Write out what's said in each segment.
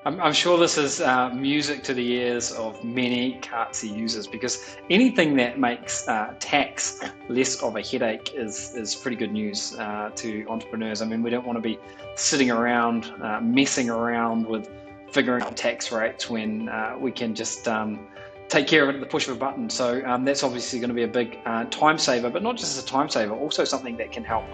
I'm sure this is music to the ears of many Cartzy users because anything that makes tax less of a headache is pretty good news to entrepreneurs. I mean, we don't want to be sitting around messing around with figuring out tax rates when we can just take care of it at the push of a button. So that's obviously going to be a big time saver, but not just a time saver, also something that can help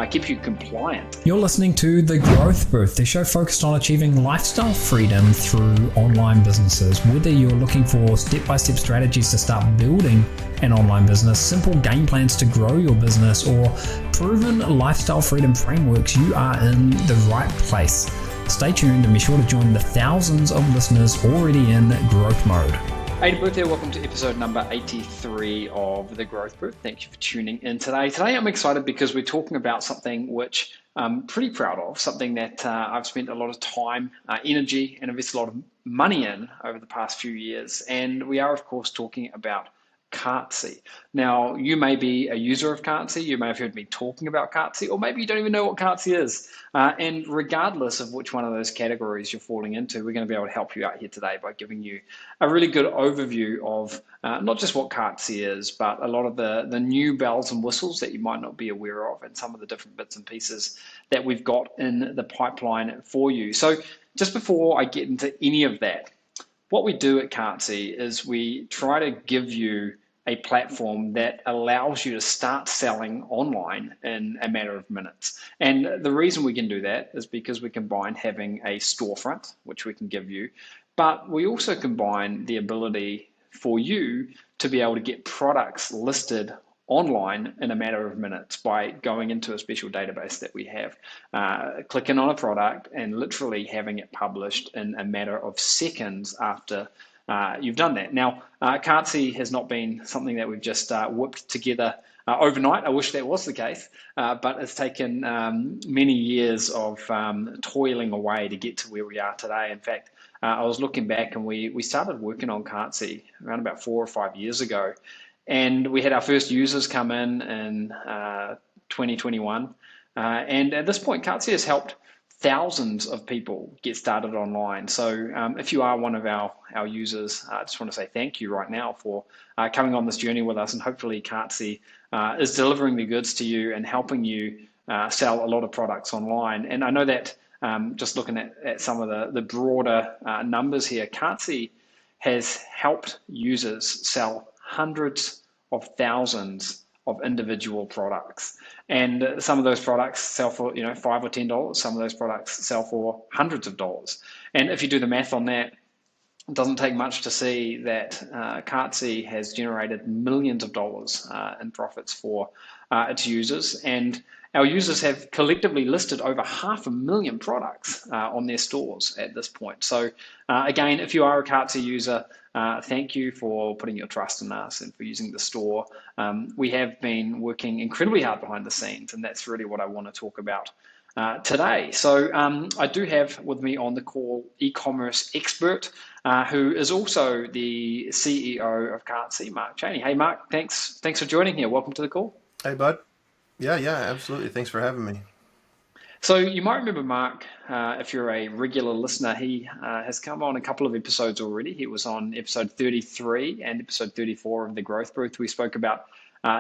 keep you compliant. You're listening to The Growth Booth, the show focused on achieving lifestyle freedom through online businesses. Whether you're looking for step-by-step strategies to start building an online business, simple game plans to grow your business, or proven lifestyle freedom frameworks, you are in the right place. Stay tuned and be sure to join the thousands of listeners already in growth mode. Aidan Booth here. Welcome to episode number 83 of The Growth Booth. Thank you for tuning in today. Today I'm excited because we're talking about something which I'm pretty proud of, something that I've spent a lot of time, energy, and invested a lot of money in over the past few years. And we are, of course, talking about Cartzy. Now, you may be a user of Cartzy, you may have heard me talking about Cartzy, or maybe you don't even know what Cartzy is. And regardless of which one of those categories you're falling into, we're going to be able to help you out here today by giving you a really good overview of not just what Cartzy is, but a lot of the new bells and whistles that you might not be aware of, and some of the different bits and pieces that we've got in the pipeline for you. So just before I get into any of that, what we do at Cartzy is we try to give you a platform that allows you to start selling online in a matter of minutes. And the reason we can do that is because we combine having a storefront, which we can give you, but we also combine the ability for you to be able to get products listed online in a matter of minutes by going into a special database that we have, clicking on a product and literally having it published in a matter of seconds after you've done that. Now, Cartzy has not been something that we've just whipped together overnight. I wish that was the case, but it's taken many years of toiling away to get to where we are today. In fact, I was looking back and we started working on Cartzy around about 4 or 5 years ago. And we had our first users come in 2021. And at this point, Cartzy has helped thousands of people get started online. So if you are one of our users, I just want to say thank you right now for coming on this journey with us. And hopefully Cartzy is delivering the goods to you and helping you sell a lot of products online. And I know that just looking at some of the broader numbers here, Cartzy has helped users sell hundreds of thousands of individual products. And some of those products sell for $5 or $10. Some of those products sell for hundreds of dollars. And if you do the math on that, it doesn't take much to see that Cartzy has generated millions of dollars in profits for its users. And our users have collectively listed over 500,000 products on their stores at this point. So again, if you are a Cartzy user, thank you for putting your trust in us and for using the store. We have been working incredibly hard behind the scenes, and that's really what I want to talk about today. So I do have with me on the call e-commerce expert who is also the CEO of Cartzy, Mark Cheney. Hey, Mark, thanks for joining here. Welcome to the call. Hey, bud. Yeah, absolutely. Thanks for having me. So you might remember Mark, if you're a regular listener, he has come on a couple of episodes already. He was on episode 33 and episode 34 of The Growth Booth. We spoke about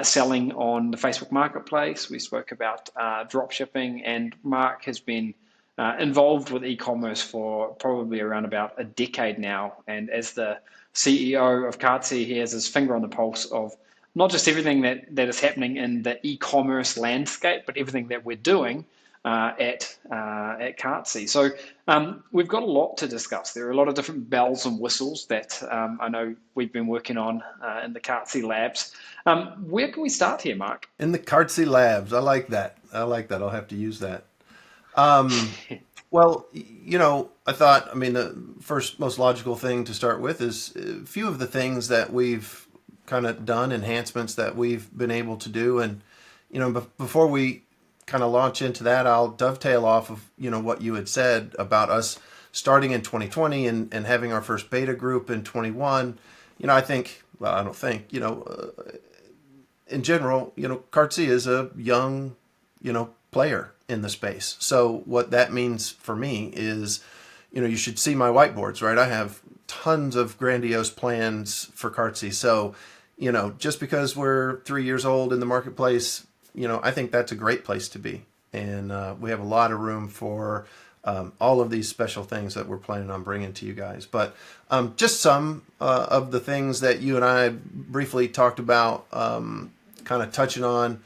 selling on the Facebook Marketplace. We spoke about drop shipping, and Mark has been involved with e-commerce for probably around about a decade now. And as the CEO of Cartzy, he has his finger on the pulse of not just everything that is happening in the e-commerce landscape, but everything that we're doing at Cartzy. So we've got a lot to discuss. There are a lot of different bells and whistles that I know we've been working on in the Cartzy labs. Where can we start here, Mark? In the Cartzy labs. I like that. I'll have to use that. Well, I thought, the first most logical thing to start with is a few of the things that we've kind of done, enhancements that we've been able to do. And, before we kind of launch into that, I'll dovetail off of, what you had said about us starting in 2020 and having our first beta group in 21. In general, Cartzy is a young, player in the space. So what that means for me is, you should see my whiteboards, right? I have tons of grandiose plans for Cartzy. So, just because we're 3 years old in the marketplace, I think that's a great place to be. And we have a lot of room for all of these special things that we're planning on bringing to you guys. But just some of the things that you and I briefly talked about, kind of touching on,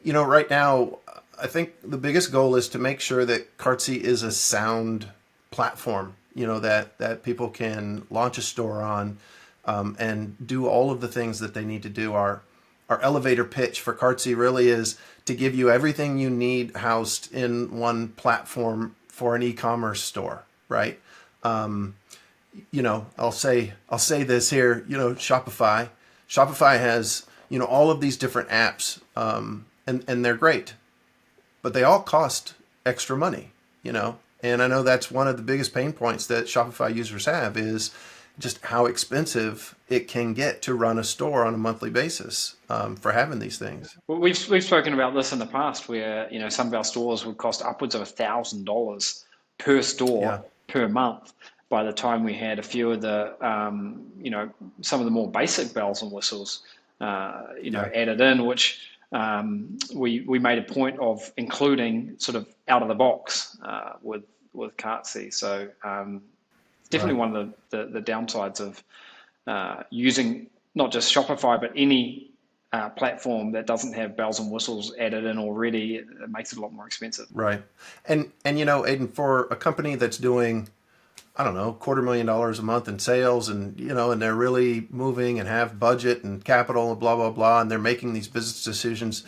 right now, I think the biggest goal is to make sure that Cartzy is a sound platform, that people can launch a store on, and do all of the things that they need to do. Our elevator pitch for Cartzy really is to give you everything you need housed in one platform for an e-commerce store, right? I'll say this here, Shopify. Shopify has, all of these different apps, and they're great, but they all cost extra money, and I know that's one of the biggest pain points that Shopify users have is just how expensive it can get to run a store on a monthly basis, for having these things. Well, we've spoken about this in the past, where some of our stores would cost upwards of $1,000 per store Yeah, per month. By the time we had a few of the some of the more basic bells and whistles yeah, added in, which we made a point of including sort of out of the box with Cartzy. So definitely right. one of the downsides of using not just Shopify, but any platform that doesn't have bells and whistles added in already. It makes it a lot more expensive. Right. And Aidan, for a company that's doing, I don't know, $250,000 a month in sales, and they're really moving and have budget and capital and blah blah blah, and they're making these business decisions,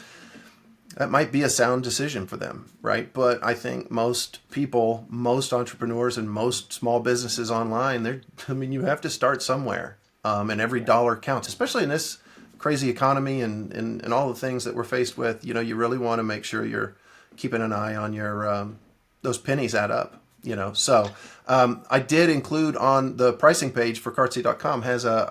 that might be a sound decision for them, right? But I think most people, most entrepreneurs, and most small businesses online, you have to start somewhere, and every dollar counts, especially in this crazy economy and all the things that we're faced with. You really want to make sure you're keeping an eye on your those pennies add up. So I did include on the pricing page for Cartzy.com has a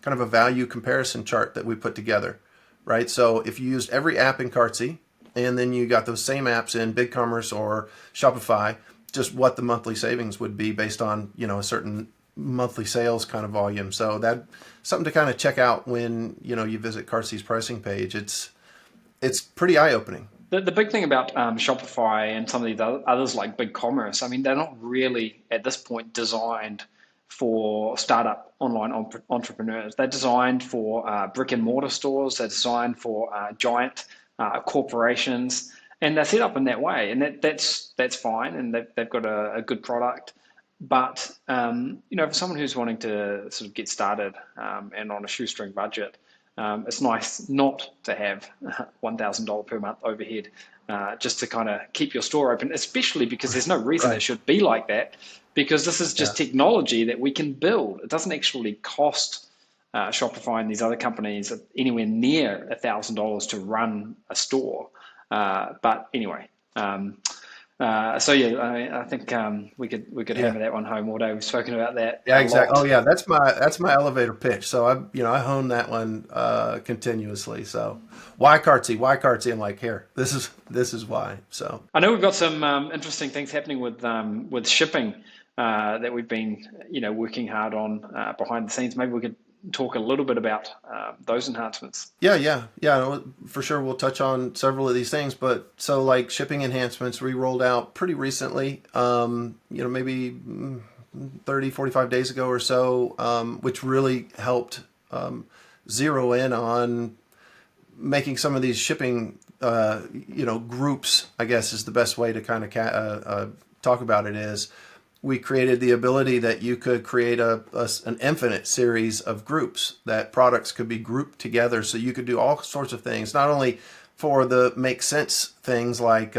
kind of a value comparison chart that we put together, right? So if you used every app in Cartzy and then you got those same apps in BigCommerce or Shopify, just what the monthly savings would be based on a certain monthly sales kind of volume. So that something to kind of check out when you visit Cartzy's pricing page. It's pretty eye opening. The big thing about Shopify and some of these others like BigCommerce, I mean, they're not really at this point designed for startup online entrepreneurs. They're designed for brick and mortar stores. They're designed for giant corporations, and they're set up in that way. And that's fine, and they've got a good product. But for someone who's wanting to sort of get started and on a shoestring budget, it's nice not to have $1,000 per month overhead just to kind of keep your store open, especially because there's no reason Right. it should be like that, because this is Yeah. just technology that we can build. It doesn't actually cost Shopify and these other companies anywhere near $1,000 to run a store. But anyway, so yeah, I think we could Yeah. hammer that one home all day. We've spoken about that Yeah, a exactly. Oh lot. yeah, that's my elevator pitch. So I hone that one continuously. So why Cartzy? Why Cartzy? I'm like, here, this is why. So I know we've got some interesting things happening with shipping that we've been working hard on behind the scenes. Maybe we could talk a little bit about those enhancements. yeah, no, for sure. We'll touch on several of these things, but so like shipping enhancements we rolled out pretty recently, maybe 30, 45 days ago or so, which really helped zero in on making some of these shipping, groups, I guess is the best way to kind of talk about it is we created the ability that you could create an infinite series of groups that products could be grouped together. So you could do all sorts of things, not only for the make sense things like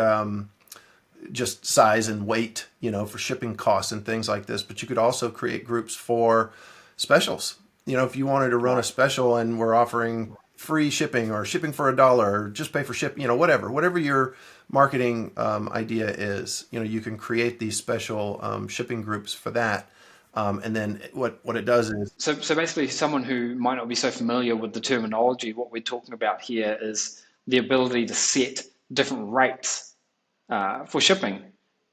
just size and weight, for shipping costs and things like this, but you could also create groups for specials. If you wanted to run a special and we're offering free shipping or shipping for $1 or just pay for ship, whatever your marketing idea is, you can create these special shipping groups for that. And then what it does is, So basically, someone who might not be so familiar with the terminology, what we're talking about here is the ability to set different rates for shipping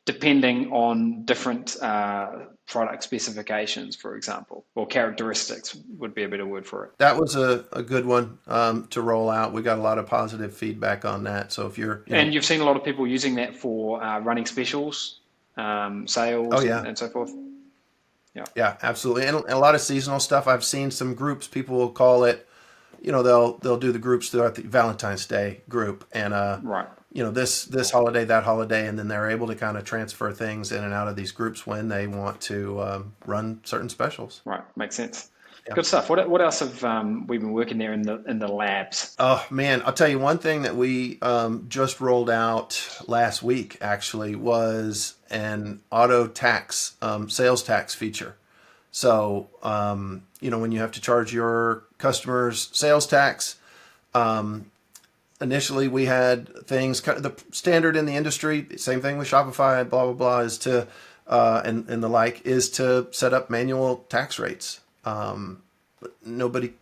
depending on different product specifications, for example, or characteristics would be a better word for it. That was a good one to roll out. We got a lot of positive feedback on that. So if you're, And you've seen a lot of people using that for running specials, oh sales, yeah, and so forth. Yeah, yeah, absolutely, and a lot of seasonal stuff. I've seen some groups. People will call it, they'll do the groups throughout the Valentine's Day group, and right. this holiday, that holiday, and then they're able to kind of transfer things in and out of these groups when they want to run certain specials. Right, makes sense. Yeah. Good stuff. What else have we been working there in the labs? Oh man, I'll tell you one thing that we just rolled out last week actually was an auto tax, sales tax feature. So when you have to charge your customers sales tax, initially we had things kind of the standard in the industry. Same thing with Shopify, blah blah blah, is to and the like is to set up manual tax rates. Nobody,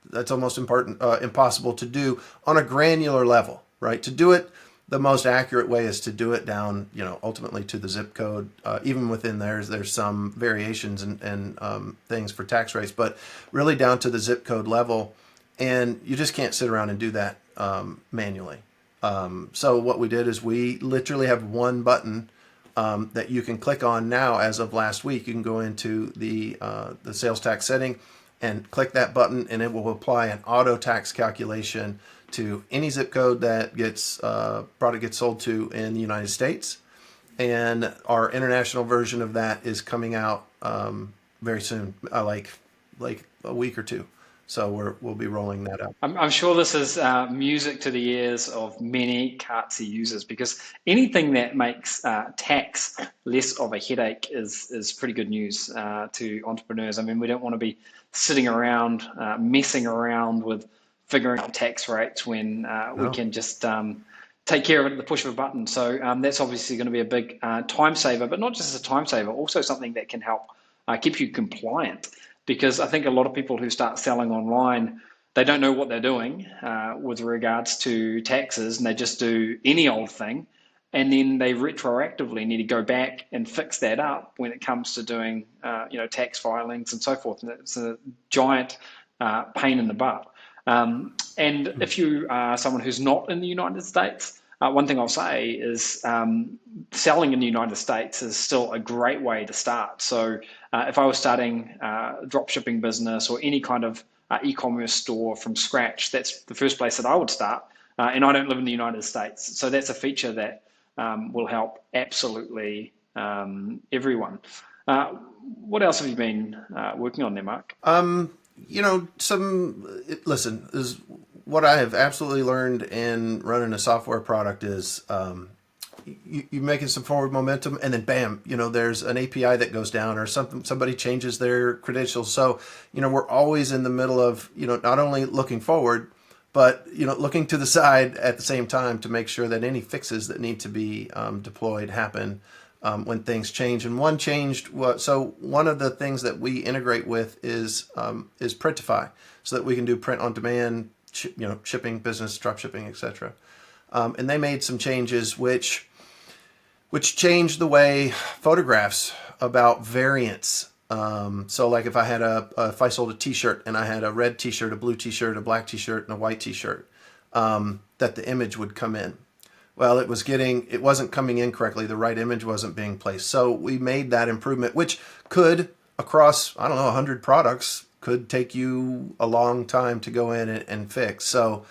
that's almost impossible to do on a granular level, right? To do it, the most accurate way is to do it down, ultimately to the zip code. Even within there's some variations and things for tax rates, but really down to the zip code level. And you just can't sit around and do that manually. So what we did is we literally have one button that you can click on now. As of last week, you can go into the sales tax setting and click that button, and it will apply an auto tax calculation to any zip code that product gets sold to in the United States. And our international version of that is coming out very soon, like a week or two. So we'll be rolling that out. I'm sure this is music to the ears of many Cartzy users, because anything that makes tax less of a headache is pretty good news to entrepreneurs. I mean, we don't want to be sitting around messing around with figuring out tax rates when we No. can just take care of it at the push of a button. So that's obviously going to be a big time saver, but not just as a time saver, also something that can help keep you compliant. Because I think a lot of people who start selling online, they don't know what they're doing with regards to taxes, and they just do any old thing, and then they retroactively need to go back and fix that up when it comes to doing tax filings and so forth. And it's a giant pain in the butt. And if you are someone who's not in the United States, one thing I'll say is selling in the United States is still a great way to start. So if I was starting a drop shipping business or any kind of e-commerce store from scratch, that's the first place that I would start. And I don't live in the United States. So that's a feature that will help absolutely everyone. What else have you been working on there, Mark? Listen, is what I have absolutely learned in running a software product is you're making some forward momentum, and then bam, there's an API that goes down, or somebody changes their credentials. So, we're always in the middle of, not only looking forward, but, looking to the side at the same time to make sure that any fixes that need to be deployed happen when things change. And one changed. So one of the things that we integrate with is Printify, so that we can do print on demand, shipping, business, drop shipping, etc. And they made some changes which changed the way photographs about variants. So like if I sold a T-shirt and I had a red T-shirt, a blue T-shirt, a black T-shirt, and a white T-shirt, that the image would come in. Well, it wasn't coming in correctly. The right image wasn't being placed. So we made that improvement, which could, across, 100 products, could take you a long time to go in and fix. So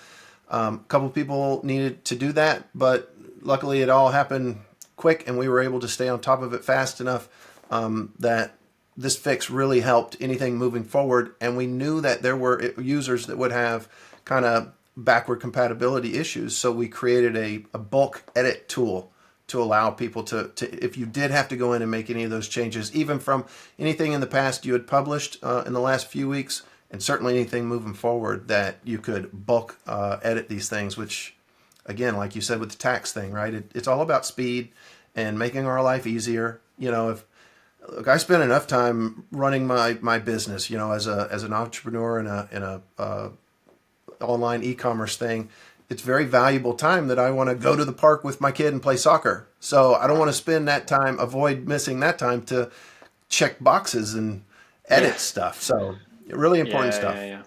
a couple people needed to do that, but luckily it all happened quick, and we were able to stay on top of it fast enough that this fix really helped anything moving forward. And we knew that there were users that would have kind of backward compatibility issues. So we created a bulk edit tool to allow people to, if you did have to go in and make any of those changes, even from anything in the past you had published in the last few weeks, and certainly anything moving forward, that you could bulk edit these things, which, again, like you said with the tax thing, right? It's all about speed and making our life easier. Look, I spent enough time running my business, as an entrepreneur in a online e-commerce thing, it's very valuable time that I want to go to the park with my kid and play soccer. So I don't want to spend that time, avoid missing that time to check boxes and Yeah, edit stuff. So really important yeah, yeah, stuff. yeah.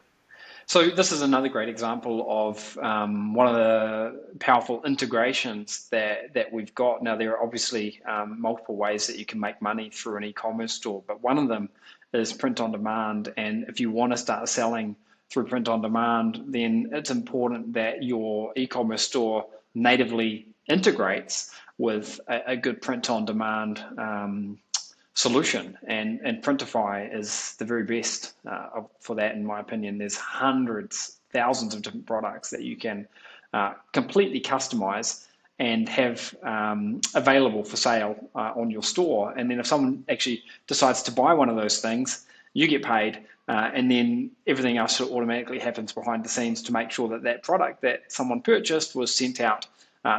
So this is another great example of one of the powerful integrations that we've got. Now, there are obviously multiple ways that you can make money through an e-commerce store, but one of them is print on demand. And if you want to start selling through print on demand, then it's important that your e-commerce store natively integrates with a good print on demand solution, and Printify is the very best for that, in my opinion. There's hundreds, thousands of different products that you can completely customize and have available for sale on your store. And then if someone actually decides to buy one of those things, you get paid, and then everything else sort of automatically happens behind the scenes to make sure that that product that someone purchased was sent out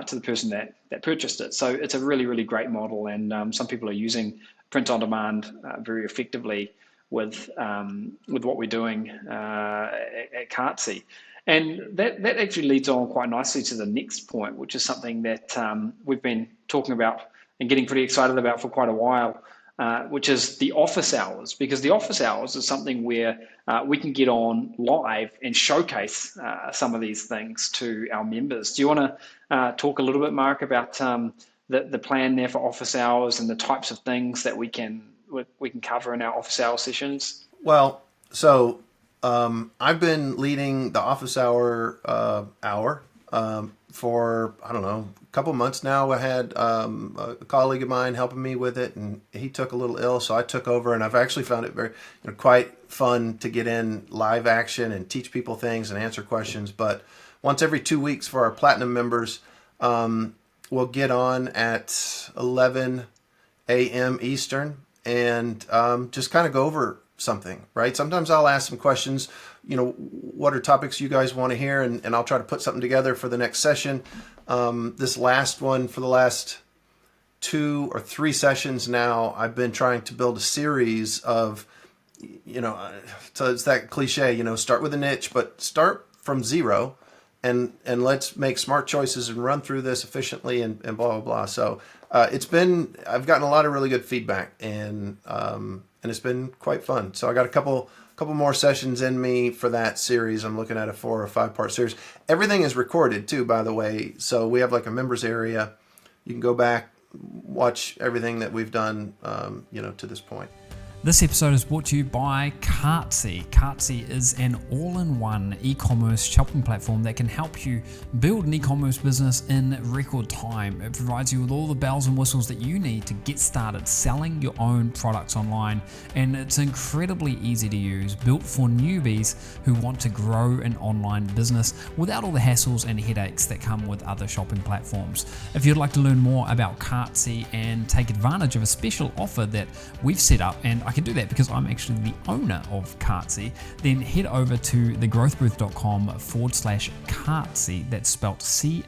to the person that purchased it. So it's a really, really great model, and some people are using print on demand very effectively with what we're doing at Cartzy. And that actually leads on quite nicely to the next point, which is something that we've been talking about and getting pretty excited about for quite a while, which is the office hours. Because the office hours is something where we can get on live and showcase some of these things to our members. Do you want to talk a little bit, Mark, about the plan there for office hours and the types of things that we can cover in our office hour sessions? Well, so I've been leading the office hour for, I don't know, a couple months now. I had a colleague of mine helping me with it, and he took a little ill, so I took over, and I've actually found it very, quite fun to get in live action and teach people things and answer questions. But once every 2 weeks for our platinum members, we'll get on at 11 a.m. Eastern and just kind of go over something, right? Sometimes I'll ask some questions, what are topics you guys want to hear? And I'll try to put something together for the next session. This last one, for the last 2 or 3 sessions now, I've been trying to build a series of, so it's that cliche, start with a niche, but start from zero and let's make smart choices and run through this efficiently and blah, blah, blah. So I've gotten a lot of really good feedback, and it's been quite fun. So I got a couple more sessions in me for that series. I'm looking at a 4 or 5 part series. Everything is recorded too, by the way. So we have like a members area. You can go back, watch everything that we've done, to this point. This episode is brought to you by Cartzy. Cartzy is an all-in-one e-commerce shopping platform that can help you build an e-commerce business in record time. It provides you with all the bells and whistles that you need to get started selling your own products online, and it's incredibly easy to use, built for newbies who want to grow an online business without all the hassles and headaches that come with other shopping platforms. If you'd like to learn more about Cartzy and take advantage of a special offer that we've set up, and I can do that because I'm actually the owner of Cartzy, then head over to thegrowthbooth.com/Cartzy. That's spelled Cartzy.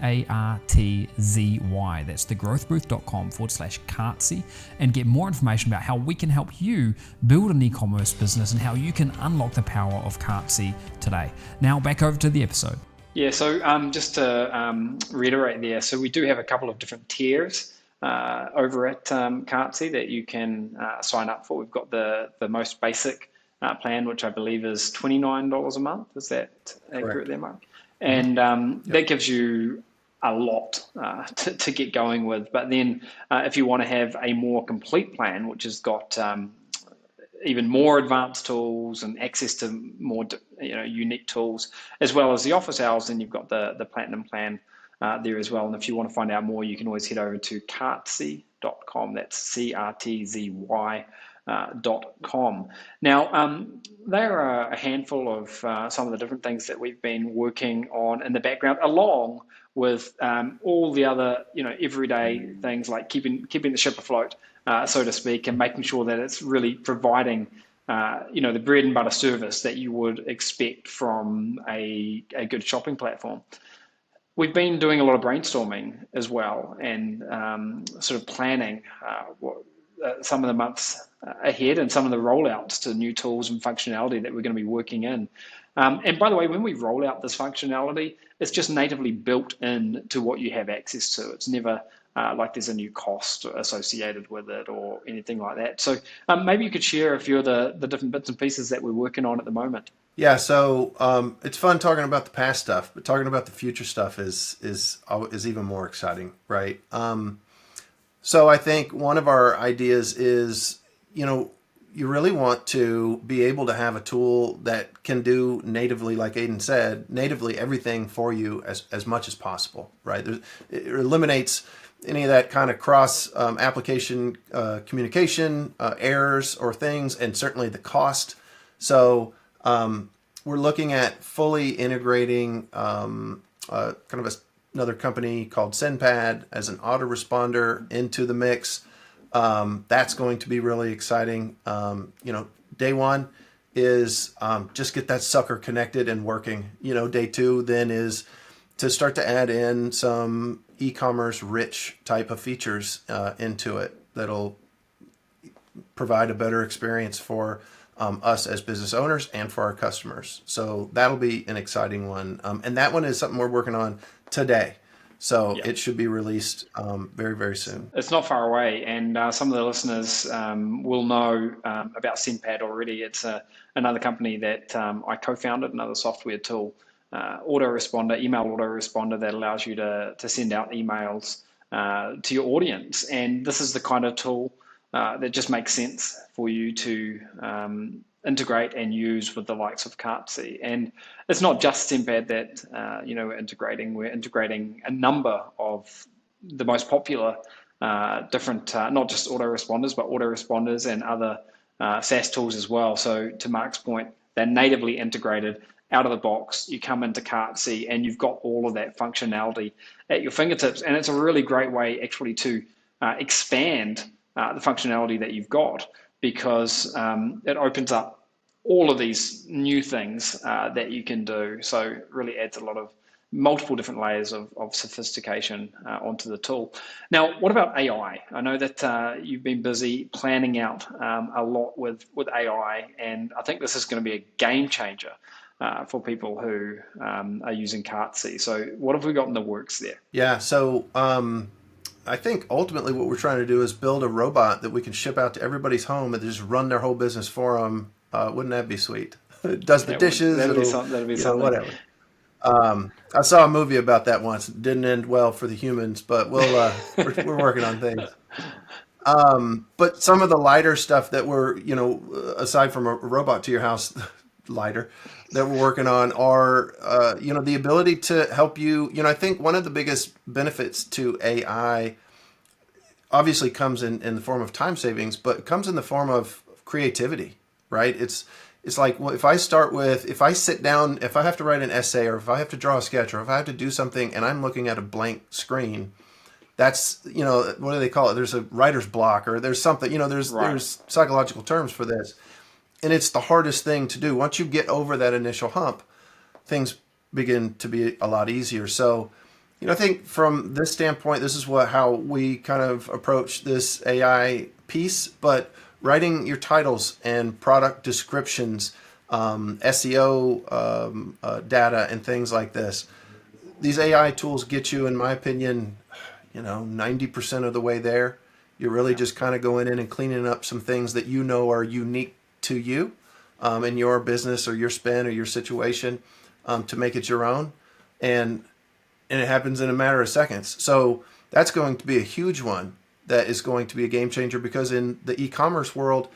That's thegrowthbooth.com/Cartzy, and get more information about how we can help you build an e-commerce business and how you can unlock the power of Cartzy today. Now back over to the episode. Yeah, so just to reiterate there, so we do have a couple of different tiers over at Cartzy that you can sign up for. We've got the most basic plan, which I believe is $29 a month. Is that accurate there, Mark? And that gives you a lot to get going with. But then if you want to have a more complete plan, which has got even more advanced tools and access to more unique tools, as well as the office hours, then you've got the platinum plan there as well. And if you want to find out more, you can always head over to cartzy.com. That's CRTZY.com. Now, there are a handful of some of the different things that we've been working on in the background, along with all the other, everyday things like keeping the ship afloat, so to speak, and making sure that it's really providing the bread and butter service that you would expect from a good shopping platform. We've been doing a lot of brainstorming as well, and sort of planning what some of the months ahead in some of the rollouts to new tools and functionality that we're going to be working in. And by the way, when we roll out this functionality, it's just natively built in to what you have access to. It's never like there's a new cost associated with it or anything like that. So maybe you could share a few of the different bits and pieces that we're working on at the moment. Yeah, so it's fun talking about the past stuff, but talking about the future stuff is even more exciting, right? So I think one of our ideas is, you really want to be able to have a tool that can do natively, like Aidan said, natively everything for you as much as possible, right? It eliminates any of that kind of cross application communication errors or things, and certainly the cost. So we're looking at fully integrating another company called SendPad as an autoresponder into the mix. That's going to be really exciting. Day one is just get that sucker connected and working. Day two then is to start to add in some e-commerce rich type of features into it that'll provide a better experience for us as business owners and for our customers. So that'll be an exciting one. And that one is something we're working on today. So it should be released very, very soon. It's not far away, and some of the listeners will know about SendPad already. It's another company that I co-founded, another software tool, email autoresponder that allows you to send out emails to your audience. And this is the kind of tool that just makes sense for you to integrate and use with the likes of Cartzy. And it's not just SendPad that we're integrating. We're integrating a number of the most popular different, not just autoresponders, but autoresponders and other SaaS tools as well. So to Mark's point, they're natively integrated out of the box. You come into Cartzy and you've got all of that functionality at your fingertips. And it's a really great way actually to expand the functionality that you've got, because it opens up all of these new things that you can do. So it really adds a lot of multiple different layers of sophistication onto the tool. Now, what about AI? I know that you've been busy planning out a lot with AI, and I think this is going to be a game changer for people who are using Cartzy. So what have we got in the works there? Yeah, so I think ultimately what we're trying to do is build a robot that we can ship out to everybody's home and just run their whole business for them. Wouldn't that be sweet? It does the dishes. That'd be something. Whatever. I saw a movie about that once. It didn't end well for the humans, but we're working on things. But some of the lighter stuff that we're, aside from a robot to your house, lighter, that we're working on are, the ability to help you. I think one of the biggest benefits to AI obviously comes in the form of time savings, but it comes in the form of creativity, right? It's like, well, if I sit down, if I have to write an essay, or if I have to draw a sketch, or if I have to do something and I'm looking at a blank screen, that's, what do they call it? There's a writer's block, or there's something, there's psychological terms for this. And it's the hardest thing to do. Once you get over that initial hump, things begin to be a lot easier. So, I think from this standpoint, this is how we kind of approach this AI piece, but writing your titles and product descriptions, SEO data and things like this. These AI tools get you, in my opinion, 90% of the way there. You're really just kind of going in and cleaning up some things that are unique to you in your business or your spin or your situation to make it your own. And it happens in a matter of seconds. So that's going to be a huge one. That is going to be a game changer, because in the e-commerce world,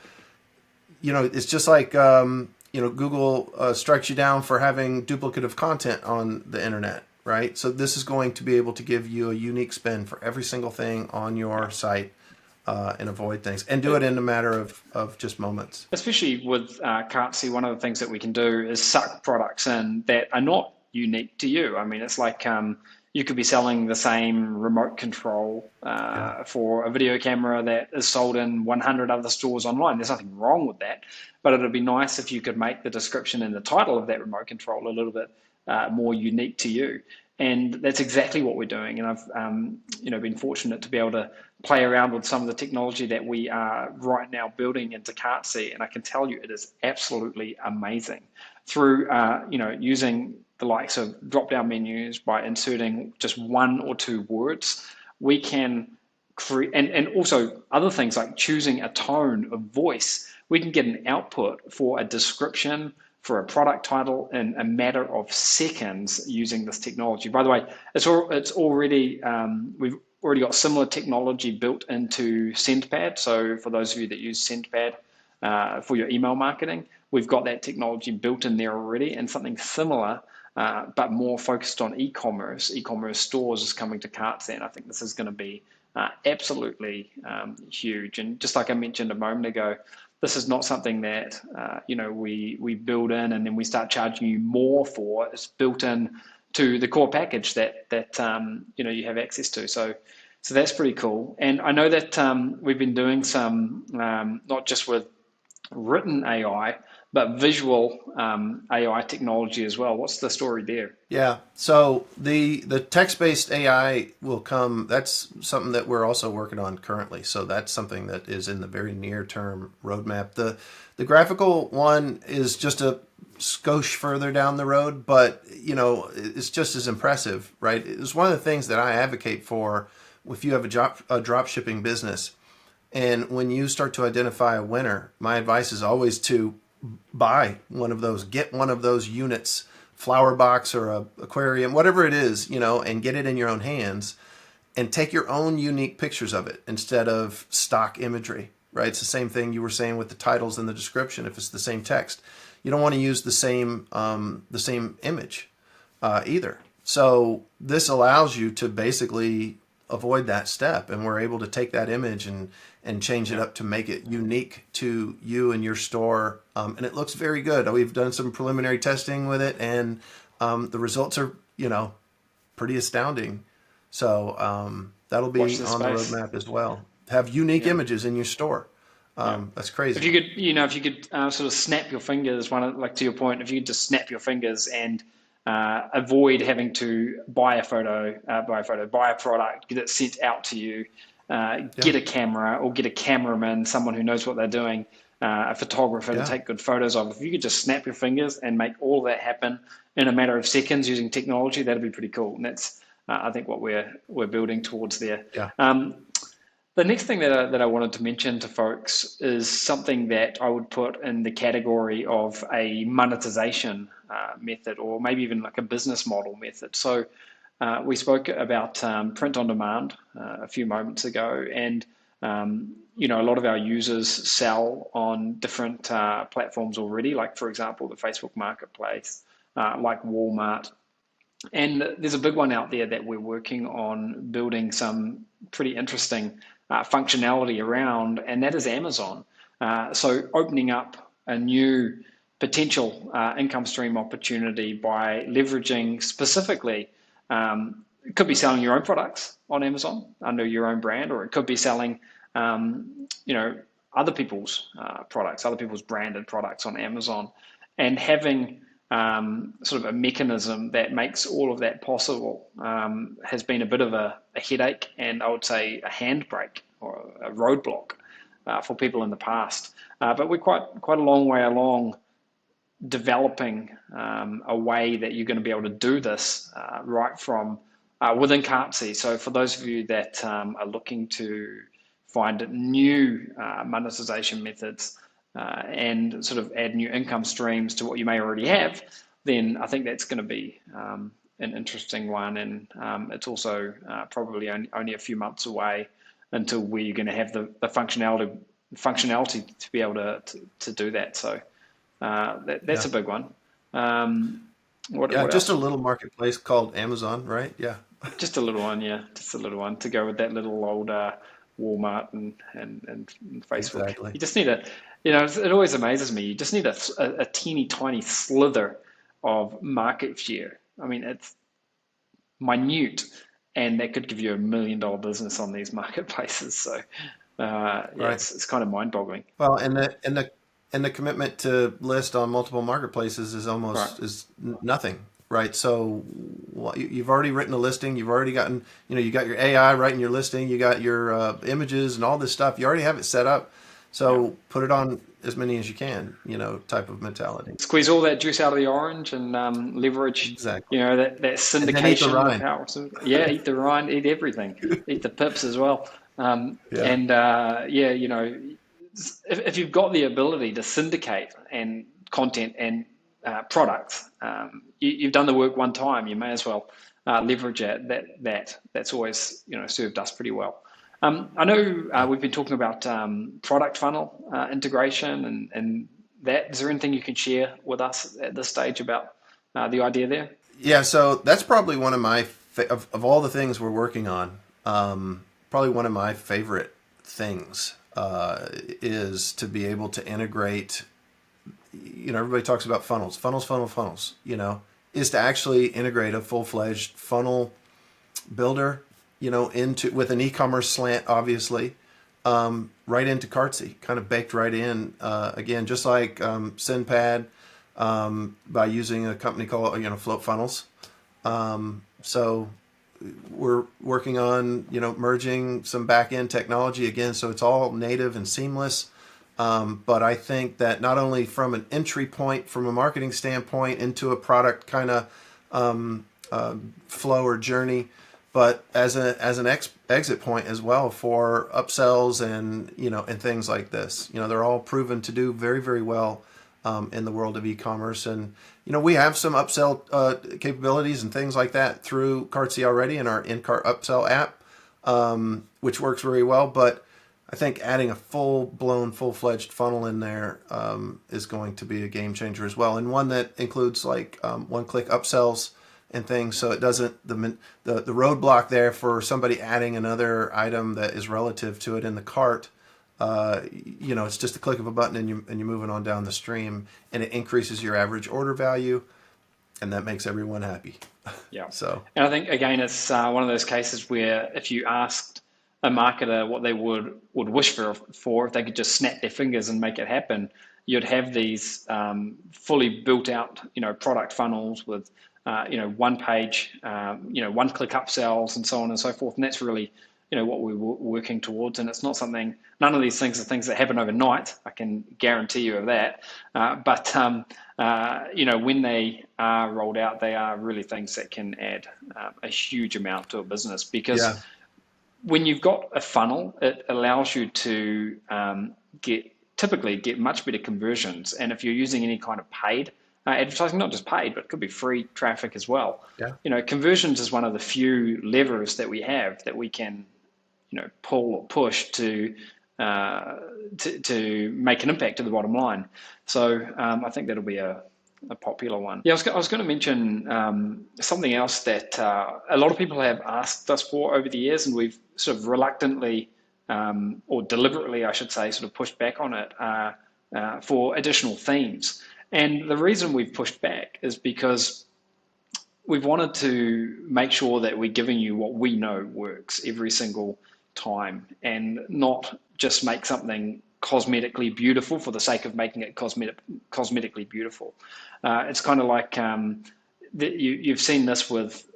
it's just like, Google strikes you down for having duplicative content on the internet, right? So this is going to be able to give you a unique spin for every single thing on your site and avoid things, and do it in a matter of just moments. Especially with Cartzy, one of the things that we can do is suck products in that are not unique to you. I mean, it's like you could be selling the same remote control for a video camera that is sold in 100 other stores online. There's nothing wrong with that, but it would be nice if you could make the description and the title of that remote control a little bit more unique to you. And that's exactly what we're doing. And I've been fortunate to be able to play around with some of the technology that we are right now building into Cartzy, and I can tell you it is absolutely amazing. Through using the likes of drop-down menus, by inserting just one or two words, we can create, and also other things like choosing a tone of voice. We can get an output for a description, for a product title, in a matter of seconds using this technology. By the way, it's already we've already got similar technology built into SendPad. So for those of you that use SendPad for your email marketing, we've got that technology built in there already, and something similar. But more focused on e-commerce. E-commerce stores is coming to Cartzy, and I think this is going to be absolutely huge. And just like I mentioned a moment ago, this is not something that we build in and then we start charging you more for. It's built in to the core package that you have access to. So that's pretty cool. And I know that we've been doing some not just with written AI, but visual AI technology as well. What's the story there? Yeah. So the text-based AI will come. That's something that we're also working on currently. So that's something that is in the very near term roadmap. The graphical one is just a skosh further down the road, but it's just as impressive, right? It's one of the things that I advocate for if you have a drop shipping business. And when you start to identify a winner, my advice is always to buy one of those, get one of those units, flower box or a aquarium, whatever it is, and get it in your own hands and take your own unique pictures of it instead of stock imagery, right? It's the same thing you were saying with the titles and the description. If it's the same text, you don't want to use the same image either. So this allows you to basically avoid that step, and we're able to take that image and change it up to make it unique to you and your store, and it looks very good. We've done some preliminary testing with it, and the results are pretty astounding. So that'll be on the roadmap as well. Have unique images in your store. That's crazy. If you could sort of snap your fingers, to your point, if you could just snap your fingers and avoid having to buy a product, get it sent out to you, get a camera or get a cameraman, someone who knows what they're doing, a photographer to take good photos of. If you could just snap your fingers and make all of that happen in a matter of seconds using technology, that'd be pretty cool. And that's, I think, what we're building towards there. Yeah. The next thing that I wanted to mention to folks is something that I would put in the category of a monetization method, or maybe even like a business model method. So we spoke about print on demand a few moments ago, and a lot of our users sell on different platforms already, like, for example, the Facebook Marketplace, like Walmart. And there's a big one out there that we're working on building some pretty interesting functionality around, and that is Amazon. So opening up a new potential income stream opportunity by leveraging specifically, it could be selling your own products on Amazon under your own brand, or it could be selling, other people's products, other people's branded products on Amazon, and having sort of a mechanism that makes all of that possible has been a bit of a headache, and I would say a handbrake or a roadblock for people in the past. But we're quite a long way along developing a way that you're going to be able to do this right from within Cartzy. So for those of you that are looking to find new monetization methods and sort of add new income streams to what you may already have, then I think that's going to be an interesting one. And it's also probably only a few months away until we're going to have the functionality to be able to do that. So that's a big one. What just else? a little marketplace called Amazon, right? Yeah. Just a little one, just a little one to go with that little old Walmart and Facebook. Exactly. You just need it always amazes me. You just need a teeny tiny slither of market share. I mean, it's minute, and that could give you $1 million business on these marketplaces. So, Right. it's kind of mind-boggling. Well, and the commitment to list on multiple marketplaces is Right. almost nothing. right? So you've already written a listing. You've already gotten, you got your AI writing your listing. You got your images and all this stuff. You already have it set up. Yeah. So put it on as many as you can, type of mentality. Squeeze all that juice out of the orange and leverage, Exactly. that And then eat the syndication, the rind. power. So, yeah, eat the rind, eat everything, eat the pips as well. Yeah. And yeah, if you've got the ability to syndicate and content and products, you've done the work one time. You may as well leverage it. That's always served us pretty well. I know Yeah. we've been talking about product funnel integration and that. Is there anything you can share with us at this stage about the idea there? Yeah, so that's probably one of my of all the things we're working on. Probably one of my favorite things is to be able to integrate. Everybody talks about funnels. Is to actually integrate a full-fledged funnel builder, into with an e-commerce slant, obviously, right into Cartzy, kind of baked right in. Again, just like SendPad, by using a company called Float Funnels. So we're working on merging some back end technology again, so it's all native and seamless. But I think that not only from an entry point, from a marketing standpoint, into a product kind of flow or journey, but as an exit point as well for upsells and things like this. They're all proven to do very, very well in the world of e-commerce, and we have some upsell capabilities and things like that through Cartzy already in our in-cart upsell app, which works very well. But I think adding a full-fledged funnel in there is going to be a game changer as well, and one that includes like one-click upsells and things, so it doesn't the roadblock there for somebody adding another item that is relative to it in the cart. It's just a click of a button and you're moving on down the stream, and it increases your average order value, and that makes everyone happy. Yeah. So And I think, again, it's one of those cases where if you asked a marketer what they would wish for if they could just snap their fingers and make it happen, you'd have these fully built out, product funnels with, one page, one click upsells and so on and so forth. And that's really, what we're working towards. And it's not something, none of these things are things that happen overnight. I can guarantee you of that. But when they are rolled out, they are really things that can add a huge amount to a business, because yeah, when you've got a funnel, it allows you to typically get much better conversions. And if you're using any kind of paid advertising, not just paid, but it could be free traffic as well. yeah, Conversions is one of the few levers that we have that we can, pull or push to make an impact to the bottom line. So I think that'll be a popular one. Yeah, I was going to mention something else that a lot of people have asked us for over the years, and we've sort of reluctantly or deliberately, I should say, sort of pushed back on it for additional themes. And the reason we've pushed back is because we've wanted to make sure that we're giving you what we know works every single time, and not just make something cosmetically beautiful for the sake of making it cosmetically beautiful. It's kind of like you've seen this with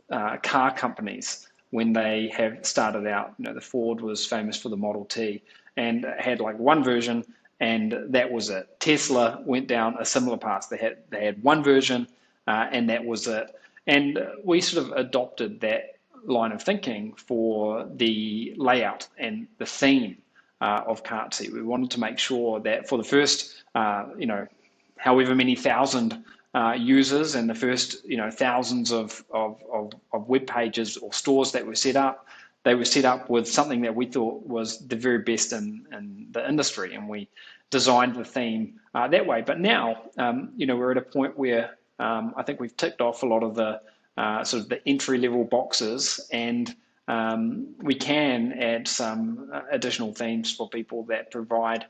car companies when they have started out. The Ford was famous for the Model T and had like one version, and that was it. Tesla went down a similar path. They had one version, and that was it. And we sort of adopted that line of thinking for the layout and the theme of Cartzy. We wanted to make sure that for the first, however many thousand users, and the first, thousands of web pages or stores that were set up, they were set up with something that we thought was the very best in the industry, and we designed the theme that way. But now, we're at a point where I think we've ticked off a lot of the sort of the entry level boxes, and we can add some additional themes for people that provide,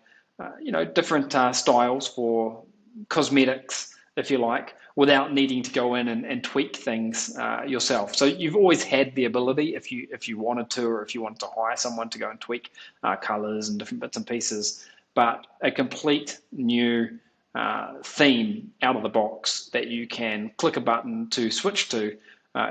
different styles for cosmetics, if you like, without needing to go in and tweak things yourself. So you've always had the ability, if you wanted to, or if you wanted to hire someone to go and tweak colors and different bits and pieces. But a complete new theme out of the box that you can click a button to switch to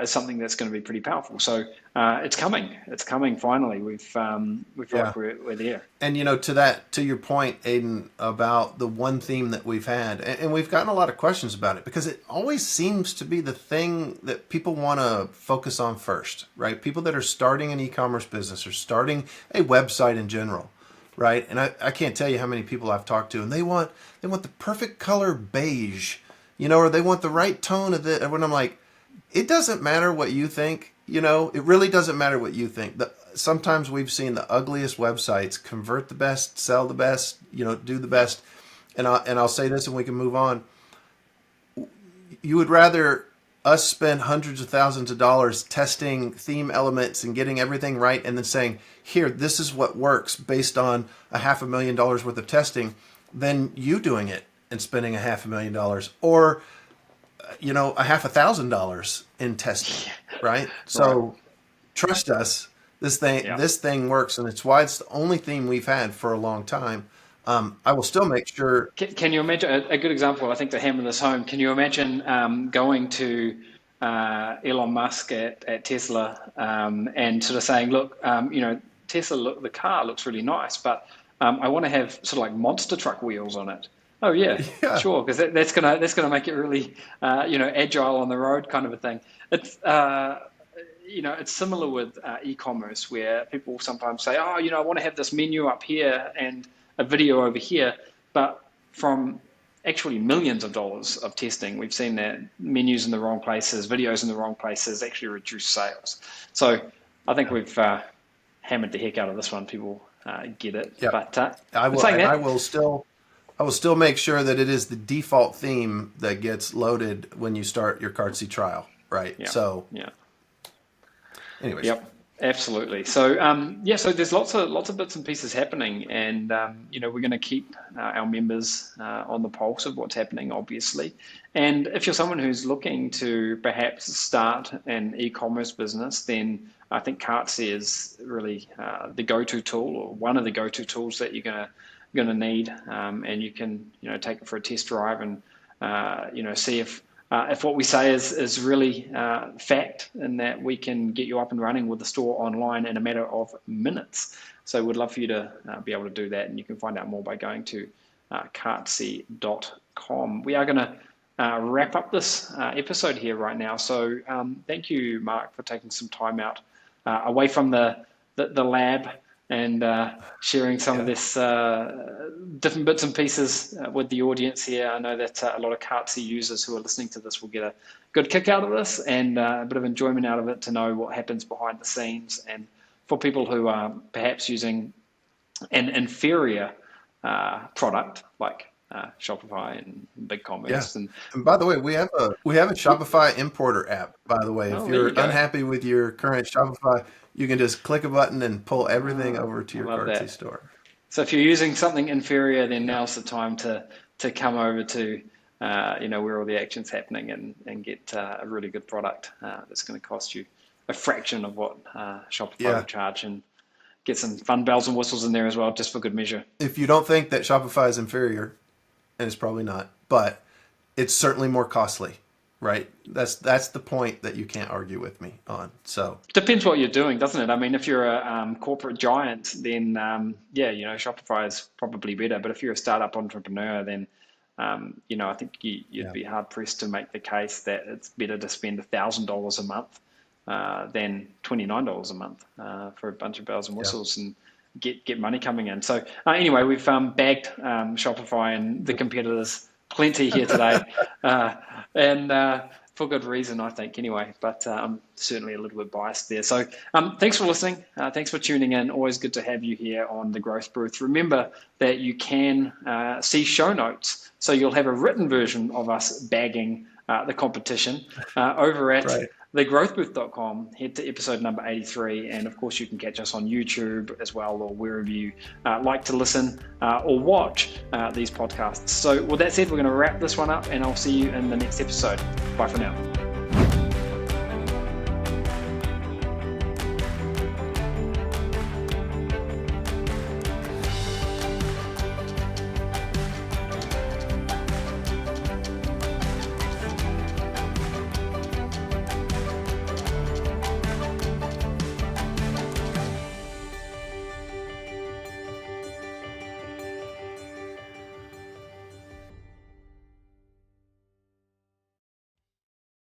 is something that's going to be pretty powerful. So it's coming. It's coming finally. We feel like we're there. And to your point, Aidan, about the one theme that we've had, and we've gotten a lot of questions about it because it always seems to be the thing that people want to focus on first, right? People that are starting an e-commerce business or starting a website in general, right? And I can't tell you how many people I've talked to, and they want the perfect color beige, or they want the right tone of it. And when I'm like, it doesn't matter what you think, it really doesn't matter what you think. Sometimes we've seen the ugliest websites convert the best, sell the best, do the best. And I'll say this and we can move on. You would rather us spend hundreds of thousands of dollars testing theme elements and getting everything right and then saying, here, this is what works based on $500,000 worth of testing, than you doing it and spending $500,000 or $1,000 in testing, right? So trust us, this thing works, and it's why it's the only theme we've had for a long time. I will still make sure. Can you imagine a good example? I think to hammer this home, can you imagine going to Elon Musk at Tesla and sort of saying, look, Tesla, the car looks really nice, but I want to have sort of like monster truck wheels on it. Oh yeah, sure, because that's gonna make it really agile on the road, kind of a thing. It's it's similar with e-commerce, where people sometimes say, oh, I want to have this menu up here and a video over here, but from actually millions of dollars of testing, we've seen that menus in the wrong places, videos in the wrong places actually reduce sales. So I think we've hammered the heck out of this one. People get it. Yeah. But I will still make sure that it is the default theme that gets loaded when you start your Cartzy trial, right? Yeah. So anyways. Yep. Absolutely. So so there's lots of bits and pieces happening, and we're going to keep our members on the pulse of what's happening, obviously. And if you're someone who's looking to perhaps start an e-commerce business, then I think Cartzy is really the go-to tool, or one of the go-to tools that you're going to need, and you can take it for a test drive and see if what we say is really fact, and that we can get you up and running with the store online in a matter of minutes. So we'd love for you to be able to do that, and you can find out more by going to cartzy.com. We are going to wrap up this episode here right now. So thank you, Mark, for taking some time out away from the lab and sharing some of this different bits and pieces with the audience here. I know that a lot of Cartzy users who are listening to this will get a good kick out of this and a bit of enjoyment out of it to know what happens behind the scenes. And for people who are perhaps using an inferior product like Shopify and BigCommerce. And by the way, we have a Shopify importer app, by the way. If you're unhappy with your current Shopify, you can just click a button and pull everything over to your Cartzy store. So if you're using something inferior, then now's the time to come over to where all the action's happening and get a really good product that's going to cost you a fraction of what Shopify would charge, and get some fun bells and whistles in there as well, just for good measure. If you don't think that Shopify is inferior, and it's probably not, but it's certainly more costly, right? That's the point that you can't argue with me on. So depends what you're doing, doesn't it? I mean, if you're a corporate giant, then Shopify is probably better. But if you're a startup entrepreneur, then I think you'd be hard pressed to make the case that it's better to spend $1,000 a month than $29 a month for a bunch of bells and whistles and get money coming in. So anyway, we've bagged Shopify and the competitors plenty here today, and for good reason, I think, anyway. But I'm certainly a little bit biased there. So thanks for listening. Thanks for tuning in. Always good to have you here on The Growth Booth. Remember that you can see show notes, so you'll have a written version of us bagging the competition over at thegrowthbooth.com. Head to episode number 83, and of course you can catch us on YouTube as well, or wherever you like to listen or watch these podcasts. So with that said, we're going to wrap this one up, and I'll see you in the next episode. Bye for now.